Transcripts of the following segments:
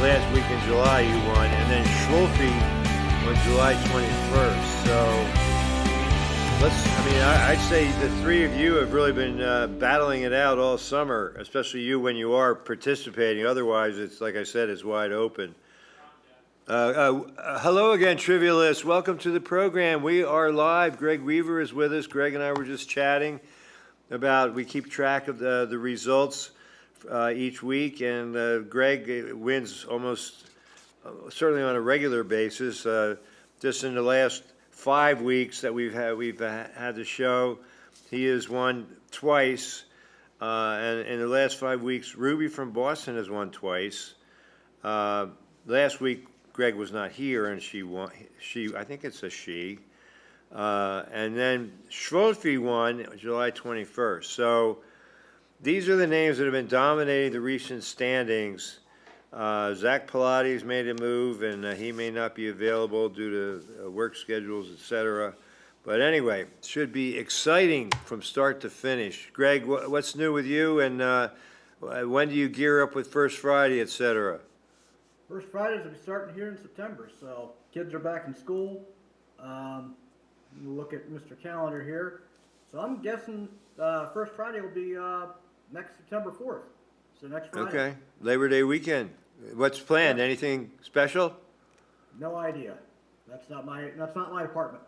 last week in July you won, and then Schulfe on July 21st. So I'd say the three of you have really been battling it out all summer, especially you when you are participating. Otherwise, it's like I said, it's wide open. Hello again, Trivialists. Welcome to the program. We are live. Greg Weaver is with us. Greg and I were just chatting about, we keep track of the results each week, and Greg wins almost certainly on a regular basis. Just in the last 5 weeks that we've had the show, he has won twice, and in the last 5 weeks, Ruby from Boston has won twice. Last week, Greg was not here, and she won. I think it's a she. And then Schulfe won July 21st. So these are the names that have been dominating the recent standings. Zach Pilates made a move, and he may not be available due to work schedules, etc. But anyway, it should be exciting from start to finish. Greg, what's new with you, and when do you gear up with First Friday, etc.? First Fridays will be starting here in September, so kids are back in school. Look at Mr. Calendar here. So I'm guessing First Friday will be next September 4th. So next Friday. Okay, Labor Day weekend. What's planned? Yeah. Anything special? No idea. That's not my department.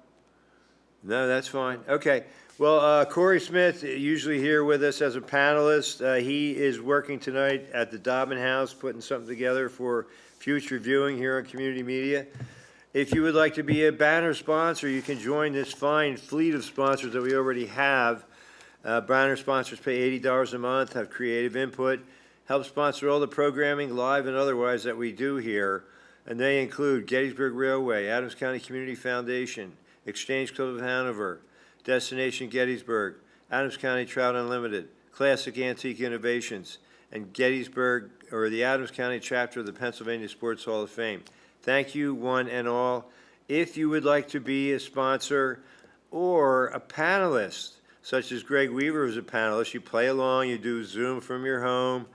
No, that's fine. Okay. Well, Corey Smith, usually here with us as a panelist. He is working tonight at the Dobbin House, putting something together for future viewing here on Community Media. If you would like to be a banner sponsor, you can join this fine fleet of sponsors that we already have. Banner sponsors pay $80 a month, have creative input, help sponsor all the programming, live and otherwise, that we do here. And they include Gettysburg Railway, Adams County Community Foundation, Exchange Club of Hanover, Destination Gettysburg, Adams County Trout Unlimited, Classic Antique Innovations, and Gettysburg, or the Adams County chapter of the Pennsylvania Sports Hall of Fame. Thank you, one and all. If you would like to be a sponsor or a panelist, such as Greg Weaver is a panelist, you play along, you do Zoom from your home.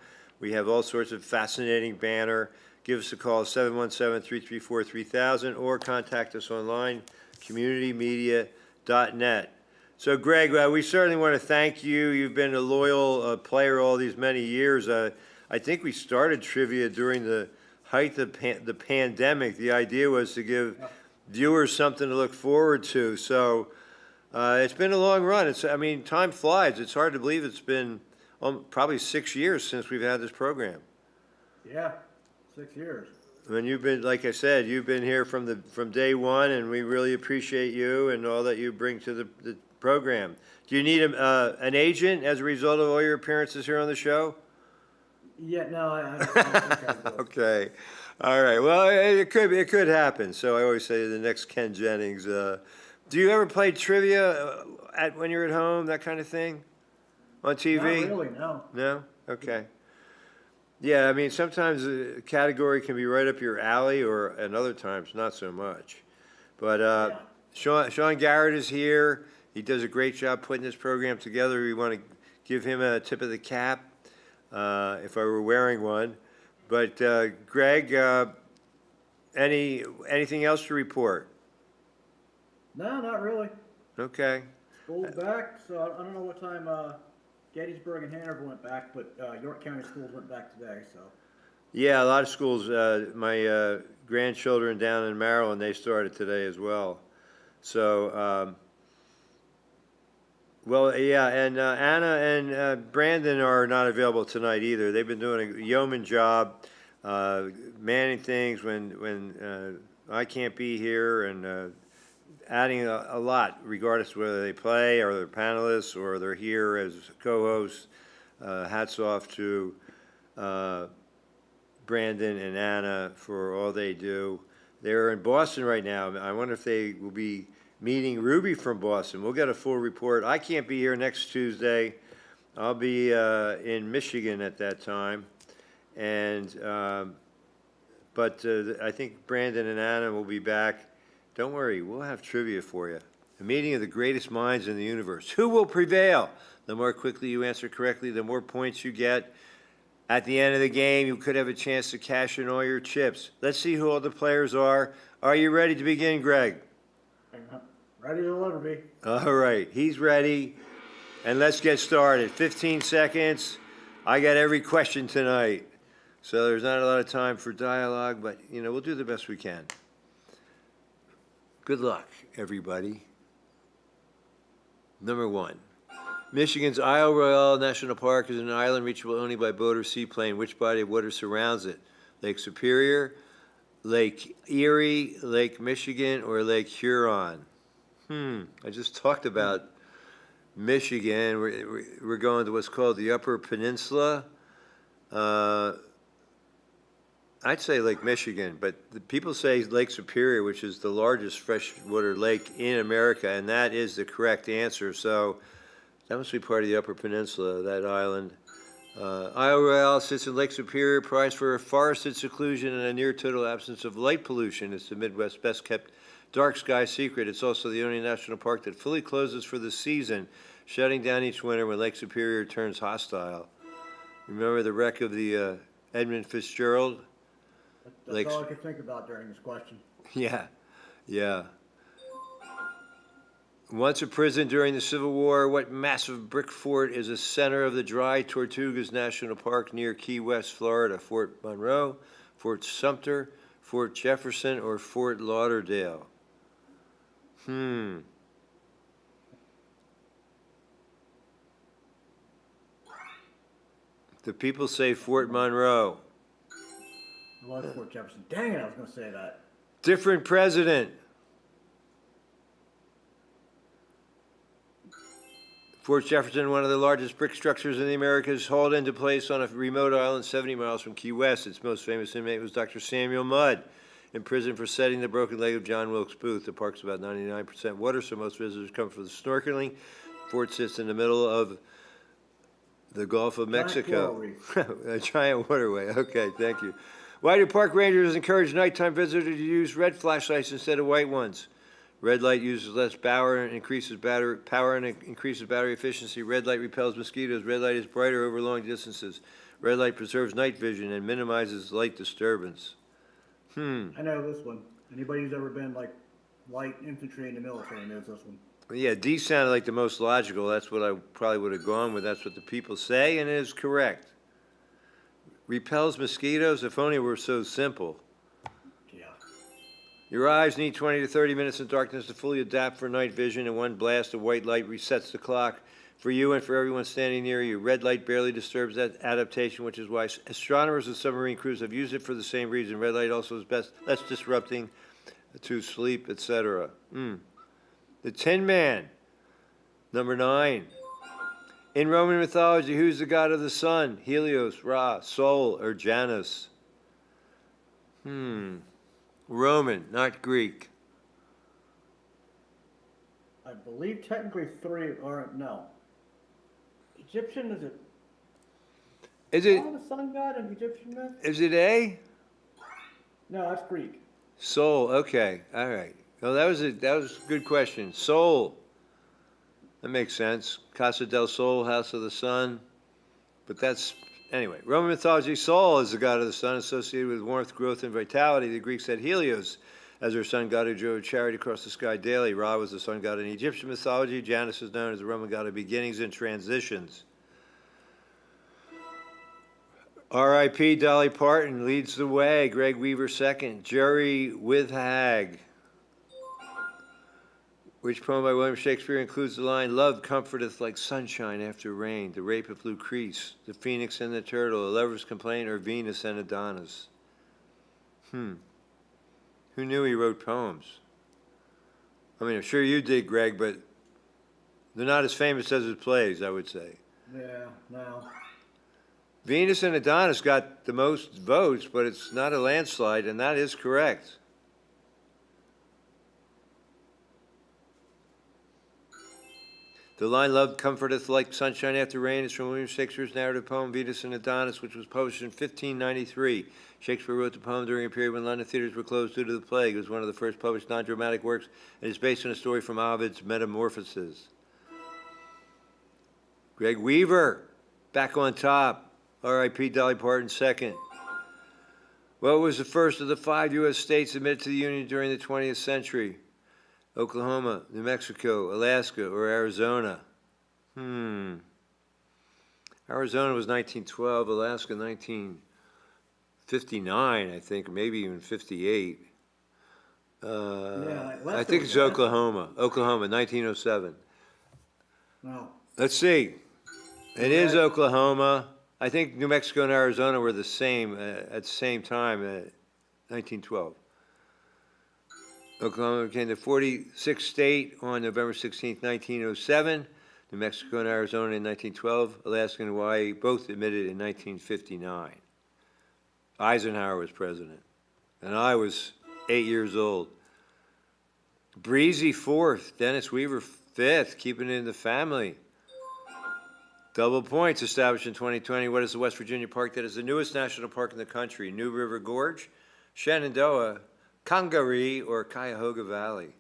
We have all sorts of fascinating banner. Give us a call, 717-334-3000, or contact us online, communitymedia.net. So, Greg, we certainly want to thank you. You've been a loyal player all these many years. I think we started trivia during the height of the pandemic. The idea was to give viewers something to look forward to. So it's been a long run. Time flies. It's hard to believe it's been probably 6 years since we've had this program. Yeah, 6 years. And you've been, like I said, you've been here from day one, and we really appreciate you and all that you bring to the program. Do you need an agent as a result of all your appearances here on the show? Yeah, no, I don't think I will. Okay. All right. Well, it could happen. So I always say the next Ken Jennings. Do you ever play trivia when you're at home, that kind of thing, on TV? Not really, no. No? Okay. Yeah, sometimes a category can be right up your alley, and other times not so much. But Yeah. Sean Garrett is here. He does a great job putting this program together. We want to give him a tip of the cap, if I were wearing one. But Greg, anything else to report? No, not really. Okay. School's back, so I don't know what time Gettysburg and Hanover went back, but York County schools went back today, so. Yeah, a lot of schools. My grandchildren down in Maryland, they started today as well. So, well, yeah, and Anna and Brandon are not available tonight either. They've been doing a yeoman job, manning things when I can't be here, and adding a lot, regardless of whether they play or they're panelists or they're here as co-hosts. Hats off to Brandon and Anna for all they do. They're in Boston right now. I wonder if they will be meeting Ruby from Boston. We'll get a full report. I can't be here next Tuesday. I'll be in Michigan at that time. And but I think Brandon and Anna will be back. Don't worry, we'll have trivia for you. A meeting of the greatest minds in the universe. Who will prevail? The more quickly you answer correctly, the more points you get. At the end of the game, you could have a chance to cash in all your chips. Let's see who all the players are. Are you ready to begin, Greg? Ready to deliver me. All right, he's ready. And let's get started. 15 seconds. I got every question tonight. So there's not a lot of time for dialogue, but, we'll do the best we can. Good luck, everybody. Number 1. Michigan's Isle Royale National Park is an island reachable only by boat or seaplane. Which body of water surrounds it? Lake Superior, Lake Erie, Lake Michigan, or Lake Huron? I just talked about Michigan. We're going to what's called the Upper Peninsula. I'd say Lake Michigan, but the people say Lake Superior, which is the largest freshwater lake in America, and that is the correct answer. So that must be part of the Upper Peninsula, that island. Isle Royale sits in Lake Superior, prized for forested seclusion and a near total absence of light pollution. It's the Midwest's best kept dark sky secret. It's also the only national park that fully closes for the season, shutting down each winter when Lake Superior turns hostile. Remember the wreck of the Edmund Fitzgerald? That's all I could think about during this question. Yeah. Once a prison during the Civil War, what massive brick fort is the center of the Dry Tortugas National Park near Key West, Florida? Fort Monroe, Fort Sumter, Fort Jefferson, or Fort Lauderdale? The people say Fort Monroe. It was Fort Jefferson. Dang it, I was going to say that. Different president. Fort Jefferson, one of the largest brick structures in the Americas, hauled into place on a remote island 70 miles from Key West. Its most famous inmate was Dr. Samuel Mudd, in prison for setting the broken leg of John Wilkes Booth. The park's about 99% water, so most visitors come for the snorkeling. Fort sits in the middle of the Gulf of Mexico. A giant waterway. Okay, thank you. Why do park rangers encourage nighttime visitors to use red flashlights instead of white ones? Red light uses less power and increases battery efficiency. Red light repels mosquitoes. Red light is brighter over long distances. Red light preserves night vision and minimizes light disturbance. I know this one. Anybody who's ever been like light infantry in the military knows this one. Yeah, D sounded like the most logical. That's what I probably would have gone with. That's what the people say, and it is correct. Repels mosquitoes? If only it were so simple. Yeah. Your eyes need 20 to 30 minutes in darkness to fully adapt for night vision, and one blast of white light resets the clock for you and for everyone standing near you. Red light barely disturbs that adaptation, which is why astronomers and submarine crews have used it for the same reason. Red light also is less disrupting to sleep, etc. The Tin Man, number 9. In Roman mythology, who's the god of the sun? Helios, Ra, Sol, or Janus? Roman, not Greek. I believe technically 3 or no. Egyptian, is it? Is it? The sun god in Egyptian myth? Is it A? No, that's Greek. Sol. Okay. All right. Well, that was a good question. Sol. That makes sense. Casa del Sol, House of the Sun. But that's anyway. Roman mythology, Sol is the god of the sun, associated with warmth, growth, and vitality. The Greeks had Helios as their sun god who drove a chariot across the sky daily. Ra was the sun god in Egyptian mythology. Janus is known as the Roman god of beginnings and transitions. R.I.P. Dolly Parton leads the way. Greg Weaver second. Jerry Withhag. Which poem by William Shakespeare includes the line, "Love comforteth like sunshine after rain," The Rape of Lucrece, The Phoenix and the Turtle, A Lover's Complaint, or Venus and Adonis? Who knew he wrote poems? I mean, I'm sure you did, Greg, but they're not as famous as his plays, I would say. Yeah, no. Venus and Adonis got the most votes, but it's not a landslide, and that is correct. The line, "Love comforteth like sunshine after rain," is from William Shakespeare's narrative poem Venus and Adonis, which was published in 1593. Shakespeare wrote the poem during a period when London theaters were closed due to the plague. It was one of the first published non-dramatic works and is based on a story from Ovid's Metamorphoses. Greg Weaver, back on top. R.I.P. Dolly Parton, second. What was the first of the 5 U.S. states admitted to the Union during the 20th century? Oklahoma, New Mexico, Alaska, or Arizona? Arizona was 1912, Alaska 1959, I think, or maybe even 58. I think it's Oklahoma. Oklahoma, 1907. No. Let's see. It is Oklahoma. I think New Mexico and Arizona were the same at the same time, 1912. Oklahoma became the 46th state on November 16, 1907. New Mexico and Arizona in 1912. Alaska and Hawaii both admitted in 1959. Eisenhower was president, and I was 8 years old. Breezy fourth, Dennis Weaver fifth, keeping it in the family. Double points established in 2020. What is the West Virginia park that is the newest national park in the country? New River Gorge, Shenandoah, Congaree, or Cuyahoga Valley?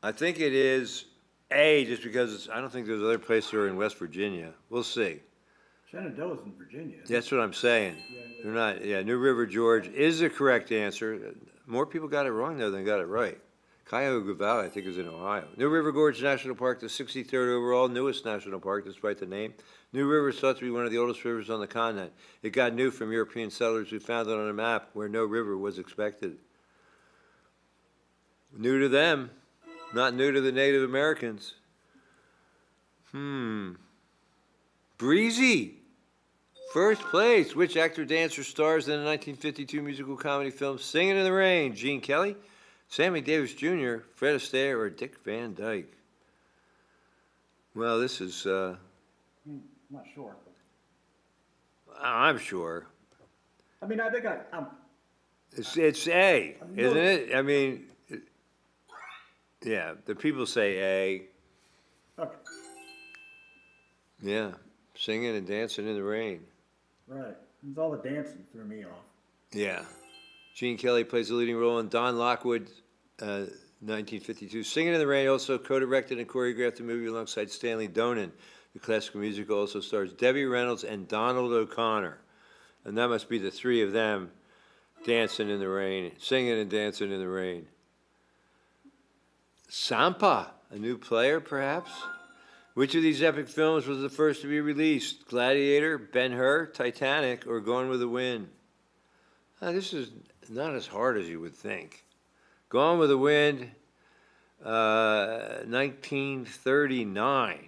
I think it is A, just because I don't think there's other places that are in West Virginia. We'll see. Shenandoah's in Virginia. That's what I'm saying. They're not, New River Gorge is the correct answer. More people got it wrong, though, than got it right. Cuyahoga Valley, I think, is in Ohio. New River Gorge National Park, the 63rd overall, newest national park, despite the name. New River is thought to be one of the oldest rivers on the continent. It got new from European settlers who found it on a map where no river was expected. New to them, not new to the Native Americans. Breezy. First place. Which actor, dancer stars in the 1952 musical comedy film Singing in the Rain? Gene Kelly, Sammy Davis Jr., Fred Astaire, or Dick Van Dyke? Well, this is... Not sure. I'm sure. I mean, I think I'm It's A, isn't it? I mean, yeah, the people say A. okay. Yeah, singing and dancing in the rain. Right. It's all the dancing threw me off. Yeah. Gene Kelly plays the leading role in Don Lockwood, 1952. Singing in the Rain also co-directed and choreographed the movie alongside Stanley Donen. The classical musical also stars Debbie Reynolds and Donald O'Connor. And that must be the three of them dancing in the rain, singing and dancing in the rain. Sampa, a new player perhaps? Which of these epic films was the first to be released? Gladiator, Ben-Hur, Titanic, or Gone with the Wind? This is not as hard as you would think. Gone with the Wind, 1939.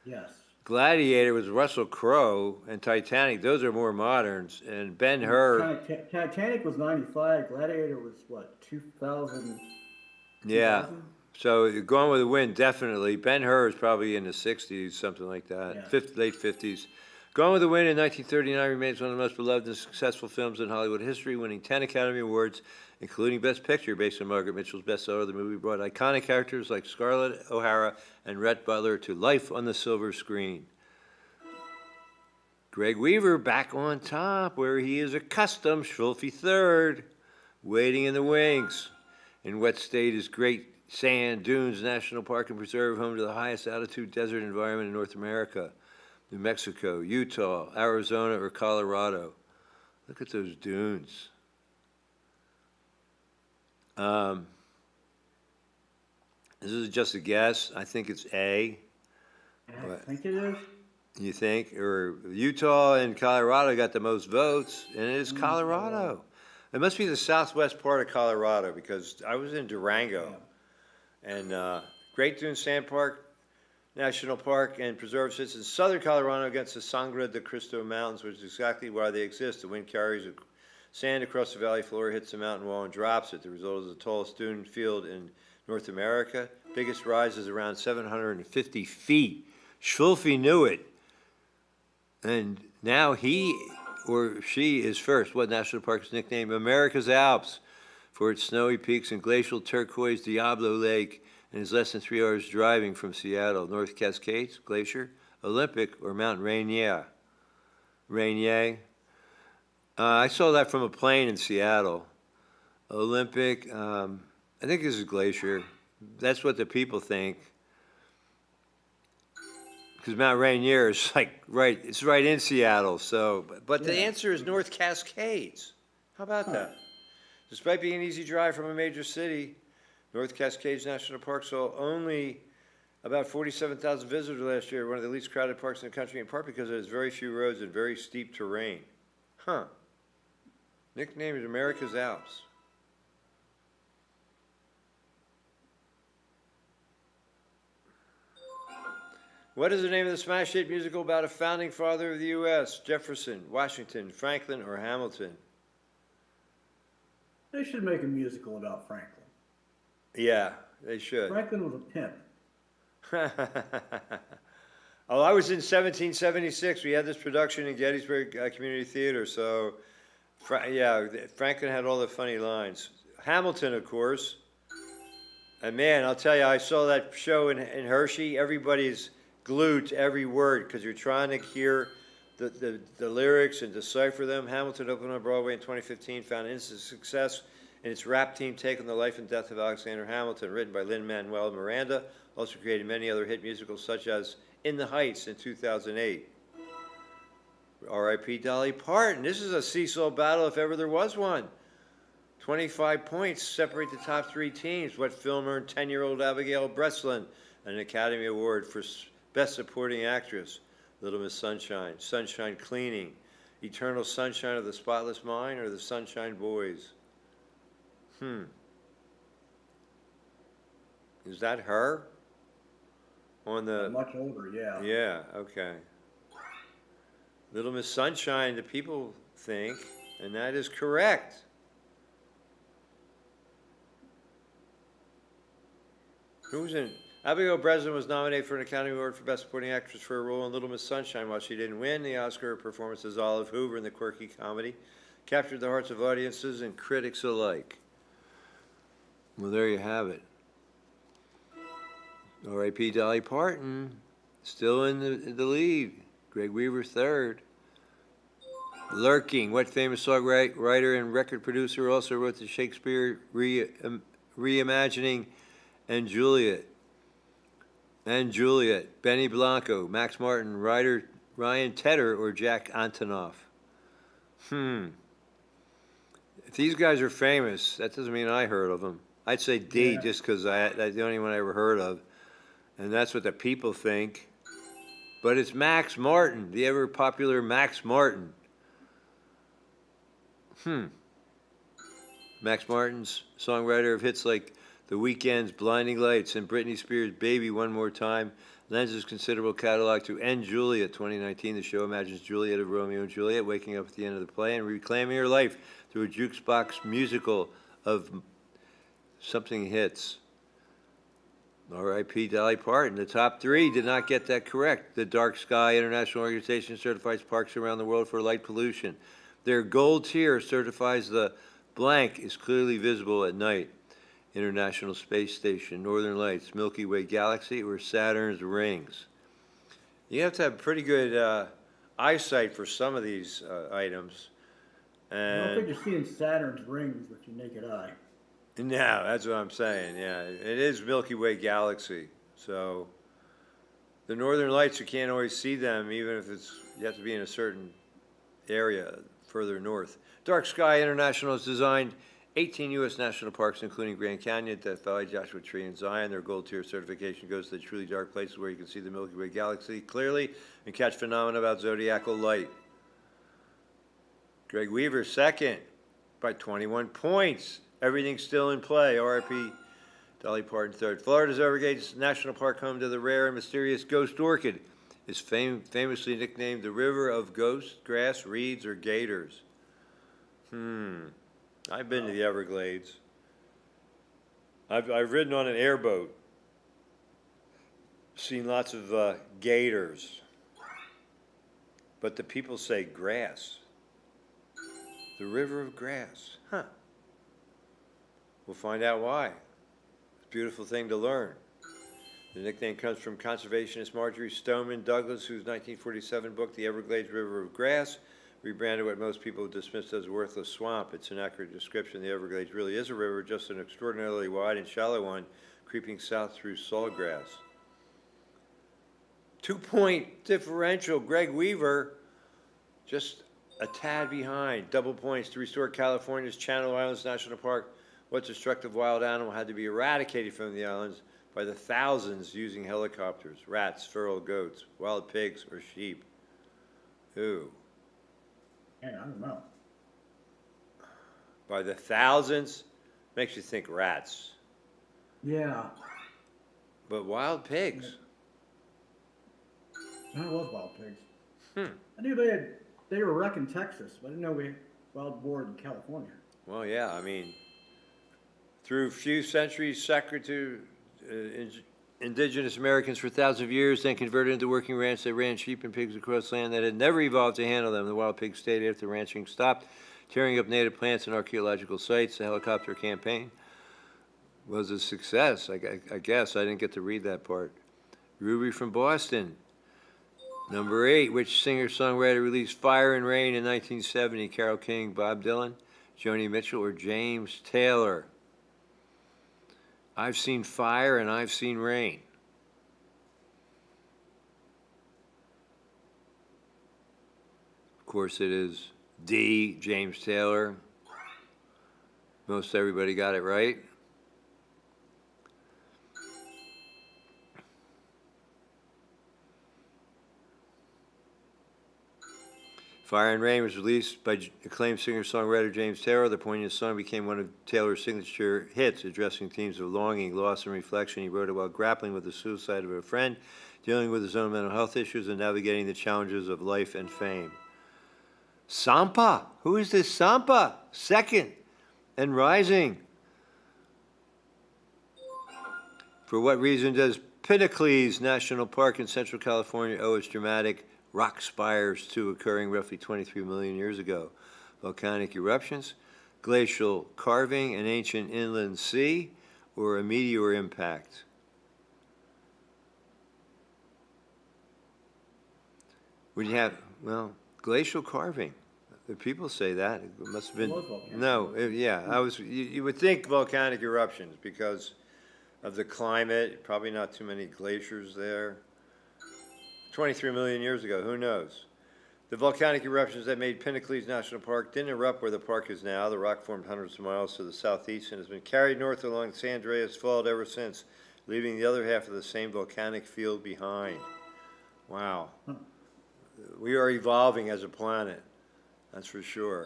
Yes. Gladiator was Russell Crowe, and Titanic, those are more moderns. And Ben-Hur... Titanic was 95. Gladiator was, what, 2000? Yeah. 2000? So Gone with the Wind, definitely. Ben-Hur is probably in the 60s, something like that, Yeah. late 50s. Gone with the Wind in 1939 remains one of the most beloved and successful films in Hollywood history, winning 10 Academy Awards, including Best Picture, based on Margaret Mitchell's bestseller. The movie brought iconic characters like Scarlett O'Hara and Rhett Butler to life on the silver screen. Greg Weaver back on top, where he is accustomed, Schulfe third, waiting in the wings. In what state is Great Sand Dunes National Park and Preserve home to the highest altitude desert environment in North America? New Mexico, Utah, Arizona, or Colorado? Look at those dunes. This is just a guess. I think it's A. I think it is. You think? Or Utah and Colorado got the most votes, and it is Colorado. It must be the southwest part of Colorado, because I was in Durango. And Great Dunes Sand Park, National Park and Preserve sits in southern Colorado against the Sangre de Cristo Mountains, which is exactly why they exist. The wind carries sand across the valley floor, hits the mountain wall, and drops it. The result is the tallest dune field in North America. Biggest rise is around 750 feet. Schulfe knew it. And now he or she is first. What national park is nicknamed America's Alps for its snowy peaks and glacial turquoise Diablo Lake, and is less than 3 hours driving from Seattle? North Cascades, Glacier, Olympic, or Mount Rainier? Rainier. I saw that from a plane in Seattle. Olympic, I think this is Glacier. That's what the people think. Because Mount Rainier is like it's right in Seattle. So, but the Yeah. answer is North Cascades. How about that? Despite being an easy drive from a major city, North Cascades National Park saw only about 47,000 visitors last year, one of the least crowded parks in the country, in part because it has very few roads and very steep terrain. Huh. Nicknamed America's Alps. What is the name of the smash hit musical about a founding father of the U.S.? Jefferson, Washington, Franklin, or Hamilton? They should make a musical about Franklin. Yeah, they should. Franklin was a pimp. Oh, I was in 1776. We had this production in Gettysburg Community Theater. So, yeah, Franklin had all the funny lines. Hamilton, of course. And man, I'll tell you, I saw that show in Hershey. Everybody's glued to every word because you're trying to hear the lyrics and decipher them. Hamilton opened on Broadway in 2015, found instant success in its rap team take on the life and death of Alexander Hamilton, written by Lin-Manuel Miranda, also created many other hit musicals such as In the Heights in 2008. R.I.P. Dolly Parton. This is a seesaw battle if ever there was one. 25 points separate the top three teams. What film earned 10-year-old Abigail Breslin an Academy Award for Best Supporting Actress? Little Miss Sunshine, Sunshine Cleaning, Eternal Sunshine of the Spotless Mind, or The Sunshine Boys? Is that her? On the Much older, yeah. Yeah, okay. Little Miss Sunshine, the people think, and that is correct. Who's in? Abigail Breslin was nominated for an Academy Award for Best Supporting Actress for her role in Little Miss Sunshine. While she didn't win the Oscar, her performance as Olive Hoover in the quirky comedy captured the hearts of audiences and critics alike. Well, there you have it. R.I.P. Dolly Parton, still in the lead. Greg Weaver third. Lurking, what famous songwriter and record producer also wrote the Shakespeare reimagining and Juliet? Benny Blanco, Max Martin, writer Ryan Tedder, or Jack Antonoff? If these guys are famous, that doesn't mean I heard of them. I'd say D, Yeah. just because that's the only one I ever heard of. And that's what the people think. But it's Max Martin, the ever popular Max Martin. Max Martin's songwriter of hits like The Weeknd's Blinding Lights and Britney Spears' Baby One More Time lends his considerable catalog to End Juliet 2019. The show imagines Juliet of Romeo and Juliet waking up at the end of the play and reclaiming her life through a jukebox musical of something hits. R.I.P. Dolly Parton. The top three did not get that correct. The Dark Sky International Organization certifies parks around the world for light pollution. Their gold tier certifies the blank is clearly visible at night. International Space Station, Northern Lights, Milky Way Galaxy, or Saturn's rings. You have to have pretty good eyesight for some of these items. I don't think you're seeing Saturn's rings with your naked eye. No, that's what I'm saying. Yeah, it is Milky Way Galaxy. So the Northern Lights, you can't always see them, even if you have to be in a certain area further north. Dark Sky International has designed 18 U.S. national parks, including Grand Canyon, Death Valley, Joshua Tree, and Zion. Their gold tier certification goes to the truly dark places where you can see the Milky Way Galaxy clearly and catch phenomena about zodiacal light. Greg Weaver second by 21 points. Everything's still in play. R.I.P. Dolly Parton third. Florida's Everglades National Park, home to the rare and mysterious ghost orchid, is famously nicknamed the River of Ghosts, Grass, Reeds, or Gators. I've been to the Everglades. I've ridden on an airboat. Seen lots of gators. But the people say grass. The River of Grass. Huh. We'll find out why. It's a beautiful thing to learn. The nickname comes from conservationist Marjorie Stoneman Douglas, whose 1947 book, The Everglades River of Grass, rebranded what most people dismissed as a worthless swamp. It's an accurate description. The Everglades really is a river, just an extraordinarily wide and shallow one, creeping south through Sawgrass. 2-point differential. Greg Weaver just a tad behind. Double points to restore California's Channel Islands National Park. What destructive wild animal had to be eradicated from the islands by the thousands using helicopters? Rats, feral goats, wild pigs, or sheep? Ooh. Man, I don't know. By the thousands? Makes you think rats. Yeah, But wild pigs? that was wild pigs. Hmm. I knew they were wrecking Texas, but I didn't know we had wild boar in California. Well, yeah, I mean, through few centuries, sacred indigenous Americans for thousands of years, then converted into working ranch that ran sheep and pigs across land that had never evolved to handle them. The wild pigs stayed after ranching stopped, tearing up native plants and archaeological sites. The helicopter campaign was a success, I guess. I didn't get to read that part. Ruby from Boston. Number 8, which singer-songwriter released Fire and Rain in 1970? Carole King, Bob Dylan, Joni Mitchell, or James Taylor? I've seen fire and I've seen rain. Of course it is D, James Taylor. Most everybody got it right. Fire and Rain was released by acclaimed singer-songwriter James Taylor. The poignant song became one of Taylor's signature hits, addressing themes of longing, loss, and reflection. He wrote it while grappling with the suicide of a friend, dealing with his own mental health issues, and navigating the challenges of life and fame. Sampa! Who is this Sampa? Second and rising. For what reason does Pinnacles National Park in Central California owe its dramatic rock spires to occurring roughly 23 million years ago? Volcanic eruptions, glacial carving, an ancient inland sea, or a meteor impact? Would you have, well, glacial carving. The people say that. It must have been, no, you would think volcanic eruptions because of the climate, probably not too many glaciers there. 23 million years ago, who knows? The volcanic eruptions that made Pinnacles National Park didn't erupt where the park is now. The rock formed hundreds of miles to the southeast and has been carried north along the San Andreas Fault ever since, leaving the other half of the same volcanic field behind. Wow. We are evolving as a planet, that's for sure.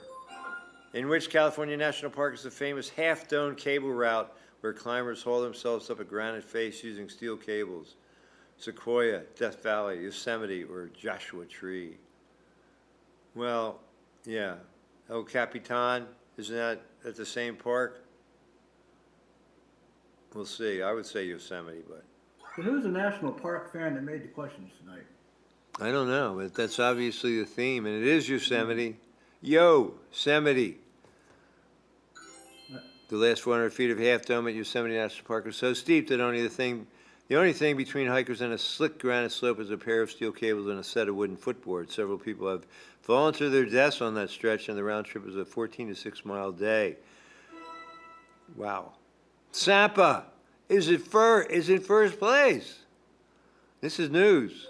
In which California National Park is the famous half-dome cable route where climbers haul themselves up a granite face using steel cables? Sequoia, Death Valley, Yosemite, or Joshua Tree? Well, yeah. El Capitan, isn't that at the same park? We'll see. I would say Yosemite, but So who's the national park fan that made the questions tonight? I don't know. But that's obviously the theme, and it is Yosemite. Yosemite. The last 400 feet of Half Dome at Yosemite National Park are so steep that the only thing between hikers and a slick granite slope is a pair of steel cables and a set of wooden footboards. Several people have fallen to their deaths on that stretch, and the round trip is a 14 to 6 mile day. Wow. Sampa is in first place. This is news.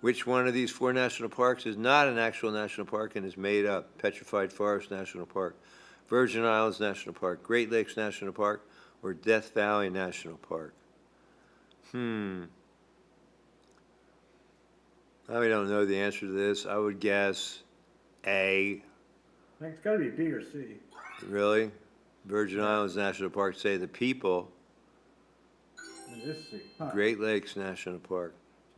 Which one of these 4 national parks is not an actual national park and is made up? Petrified Forest National Park, Virgin Islands National Park, Great Lakes National Park, or Death Valley National Park? I don't know the answer to this. I would guess A. I think it's got to be B or C. Really? Virgin Islands National Park say the people. It is C. Huh. Great Lakes National Park.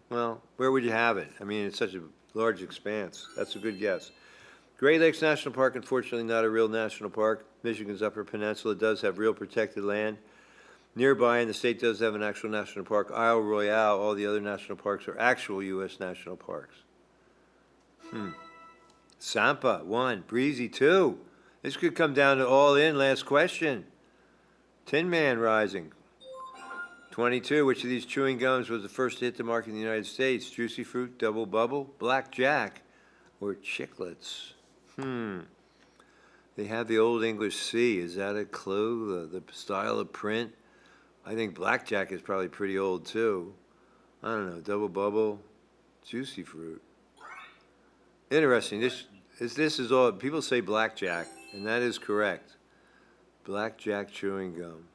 Well, where would you have it? I mean, it's such a large expanse. That's a good guess. Great Lakes National Park, unfortunately not a real national park. Michigan's Upper Peninsula does have real protected land nearby, and the state does have an actual national park, Isle Royale. All the other national parks are actual U.S. national parks. Sampa, 1. Breezy, 2. This could come down to all in. Last question. Tin Man rising. 22. Which of these chewing gums was the first to hit the market in the United States? Juicy Fruit, Double Bubble, Black Jack, or Chiclets? They have the Old English C. Is that a clue? The style of print? I think blackjack is probably pretty old too. I don't know, double bubble, juicy fruit. Interesting, this is all, people say blackjack, and that is correct. Blackjack chewing gum.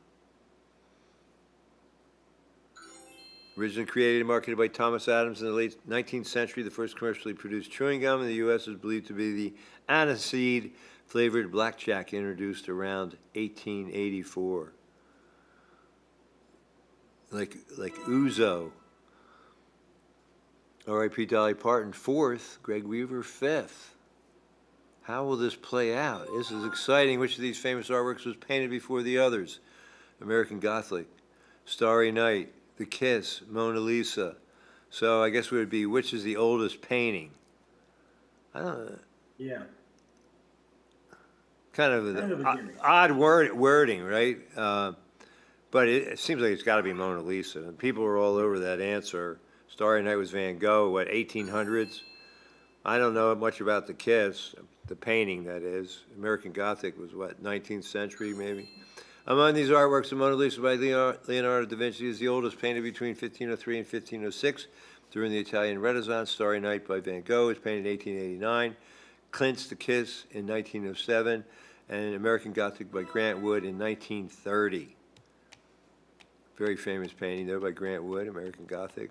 Originally created and marketed by Thomas Adams in the late 19th century, the first commercially produced chewing gum in the U.S. is believed to be the aniseed flavored blackjack introduced around 1884. Like Ouzo. R.I.P. Dolly Parton, 4th. Greg Weaver, 5th. How will this play out? This is exciting. Which of these famous artworks was painted before the others? American Gothic, Starry Night, The Kiss, Mona Lisa. So I guess it would be, which is the oldest painting? I don't know. Yeah. Kind of Kind of a gimmick. odd wording, right? But it seems like it's got to be Mona Lisa. And people were all over that answer. Starry Night was Van Gogh, what, 1800s? I don't know much about The Kiss, the painting that is. American Gothic was what, 19th century maybe? Among these artworks, the Mona Lisa by Leonardo da Vinci is the oldest, painted between 1503 and 1506 during the Italian Renaissance. Starry Night by Van Gogh was painted in 1889. Klint's The Kiss in 1907, and American Gothic by Grant Wood in 1930. Very famous painting there by Grant Wood, American Gothic.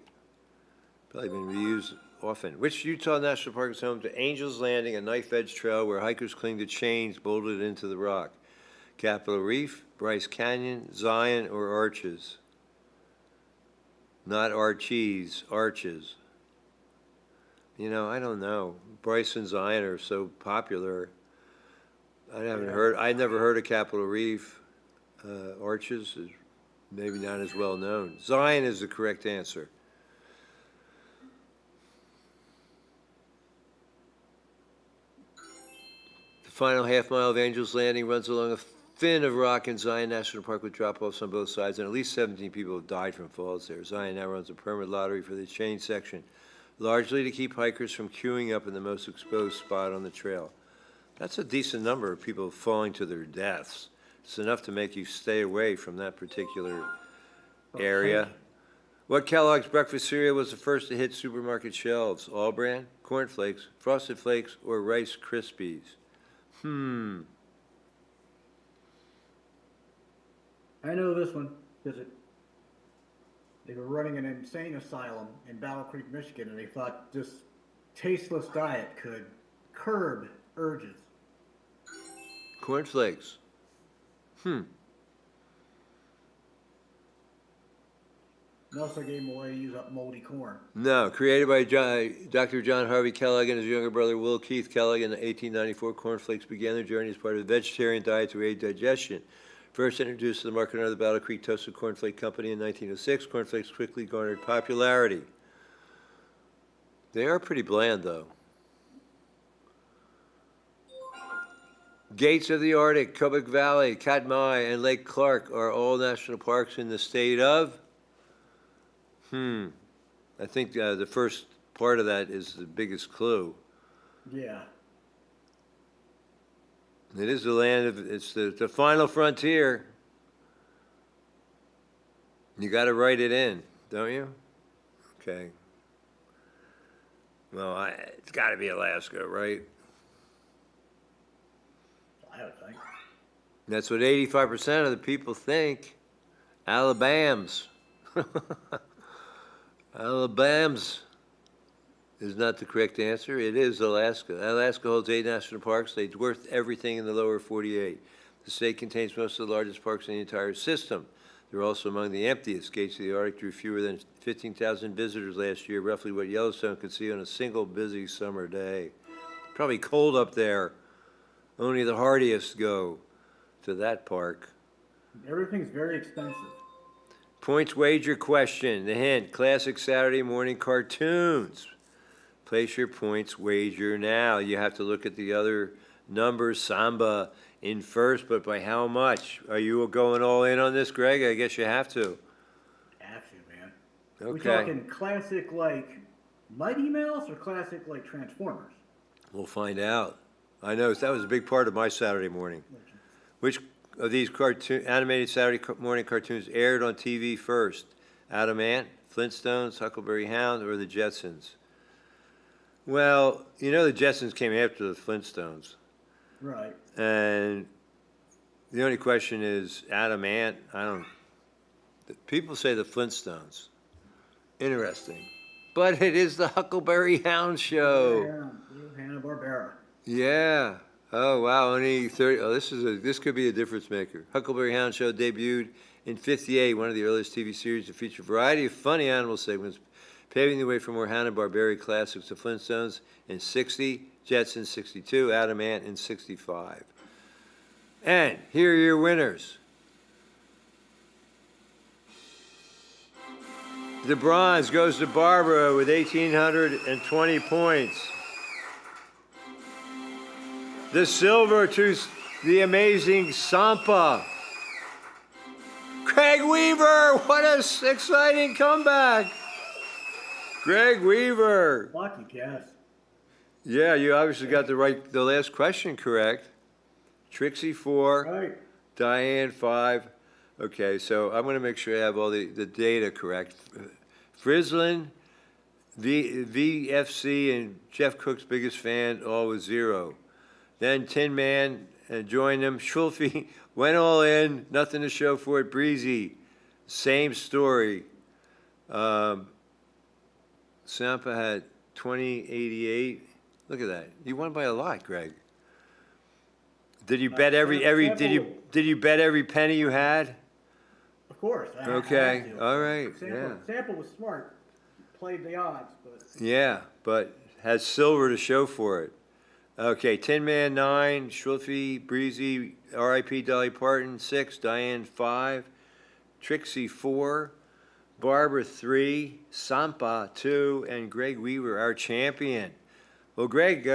Probably been reused often. Which Utah National Park is home to Angel's Landing, a knife-edge trail where hikers cling to chains bolted into the rock? Capitol Reef, Bryce Canyon, Zion, or Arches? Not Archies, Arches. You know, I don't know. Bryce and Zion are so popular. I never heard of Capitol Reef. Arches is maybe not as well known. Zion is the correct answer. The final half mile of Angel's Landing runs along a fin of rock in Zion National Park with drop-offs on both sides, and at least 17 people have died from falls there. Zion now runs a permit lottery for the change section, largely to keep hikers from queuing up in the most exposed spot on the trail. That's a decent number of people falling to their deaths. It's enough to make you stay away from that particular area. What Kellogg's breakfast cereal was the first to hit supermarket shelves? All Bran, Corn Flakes, Frosted Flakes, or Rice Krispies? I know this one because they were running an insane asylum in Battle Creek, Michigan, and they thought this tasteless diet could curb urges. Corn Flakes. And also gave him away to use up moldy corn. No, created by Dr. John Harvey Kellogg and his younger brother Will Keith Kellogg in 1894, Corn Flakes began their journey as part of a vegetarian diet to aid digestion. First introduced to the market under the Battle Creek Toasted Corn Flake Company in 1906, Corn Flakes quickly garnered popularity. They are pretty bland, though. Gates of the Arctic, Kobuk Valley, Katmai, and Lake Clark are all national parks in the state of? I think the first part of that is the biggest clue. Yeah. It is the land of, it's the final frontier. You got to write it in, don't you? Okay. Well, it's got to be Alaska, right? I would think. That's what 85% of the people think. Alabams. Alabams is not the correct answer. It is Alaska. Alaska holds 8 national parks. They dwarf everything in the lower 48. The state contains most of the largest parks in the entire system. They're also among the emptiest. Gates of the Arctic drew fewer than 15,000 visitors last year, roughly what Yellowstone could see on a single busy summer day. Probably cold up there. Only the hardiest go to that park. Everything's very expensive. Points wager question. The hint, classic Saturday morning cartoons. Place your points wager now. You have to look at the other numbers. Samba in first, but by how much? Are you going all in on this, Greg? I guess you have to. Have to, man. Okay. We talking classic like Mighty Mouse or classic like Transformers? We'll find out. I know that was a big part of my Saturday morning. Which of these animated Saturday morning cartoons aired on TV first? Adam Ant, Flintstones, Huckleberry Hound, or the Jetsons? Well, you know the Jetsons came after the Flintstones. Right. And the only question is Adam Ant. People say the Flintstones. Interesting. But it is the Huckleberry Hound show. Yeah, Hanna-Barbera. Yeah. Oh, wow. Only 30. Oh, this could be a difference maker. Huckleberry Hound show debuted in '58, one of the earliest TV series to feature a variety of funny animal segments, paving the way for more Hanna-Barbera classics. The Flintstones in '60, Jetsons '62, Adam Ant in '65. And here are your winners. The bronze goes to Barbara with 1,820 points. The silver to the amazing Sampa. Greg Weaver, what an exciting comeback. Greg Weaver. Lucky guess. Yeah, you obviously got the last question correct. Trixie 4, Right. Diane 5. Okay, so I'm going to make sure I have all the data correct. Frizzlin, VFC, and Jeff Cook's biggest fan, all with 0. Then Tin Man joined them. Schulfe went all in, nothing to show for it. Breezy, same story. Sampa had 2088. Look at that. You won by a lot, Greg. Did you bet did you bet every penny you had? Of course. I Okay. had to. All right. Sample was smart. Played the odds, but Yeah, but has silver to show for it. Okay, Tin Man 9, Schulfe, Breezy, R.I.P. Dolly Parton 6, Diane 5, Trixie 4, Barbara 3, Sampa 2, and Greg Weaver, our champion. Well, Greg,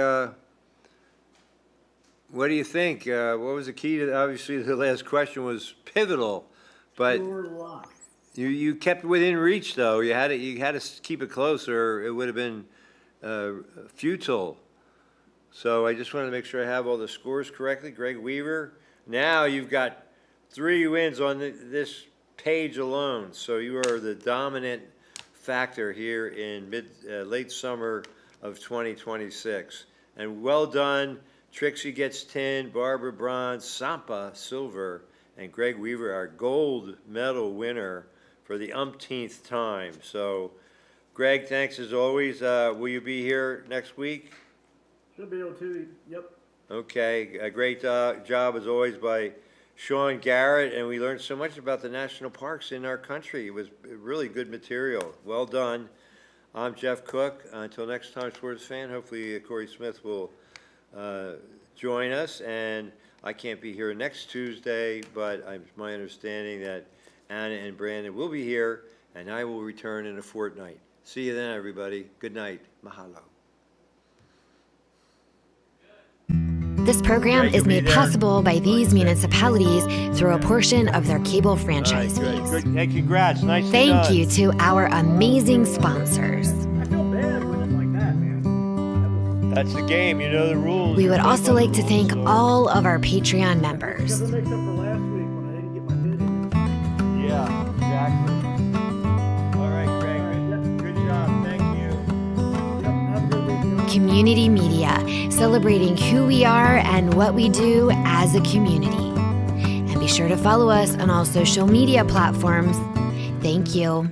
what do you think? What was the key to? Obviously, the last question was pivotal, but pure luck. you kept within reach, though. You had to keep it close, or it would have been futile. So I just wanted to make sure I have all the scores correctly. Greg Weaver. Now you've got 3 wins on this page alone. So you are the dominant factor here in late summer of 2026. And well done. Trixie gets 10, Barbara bronze, Sampa silver, and Greg Weaver, our gold medal winner for the umpteenth time. So, Greg, thanks as always. Will you be here next week? Should be able to. Yep. Okay, a great job as always by Sean Garrett, and we learned so much about the national parks in our country. It was really good material. Well done. I'm Jeff Cook. Until next time, Sports Fan, hopefully Corey Smith will join us, and I can't be here next Tuesday, but it's my understanding that Anna and Brandon will be here, and I will return in a fortnight. See you then, everybody. Good night. Mahalo. This program is made possible by these municipalities through a portion of their cable franchise fees. Good. Hey, congrats. Nice. Thank you to our amazing sponsors. I feel bad when it's like that, man. That's the game. You know the rules. We would also like to thank all of our Patreon members. Because it makes up for last week when I didn't get my bid in. Yeah, exactly. All right, Greg. Good job. Thank you. Yep, have a good weekend. Community Media, celebrating who we are and what we do as a community. And be sure to follow us on all social media platforms. Thank you.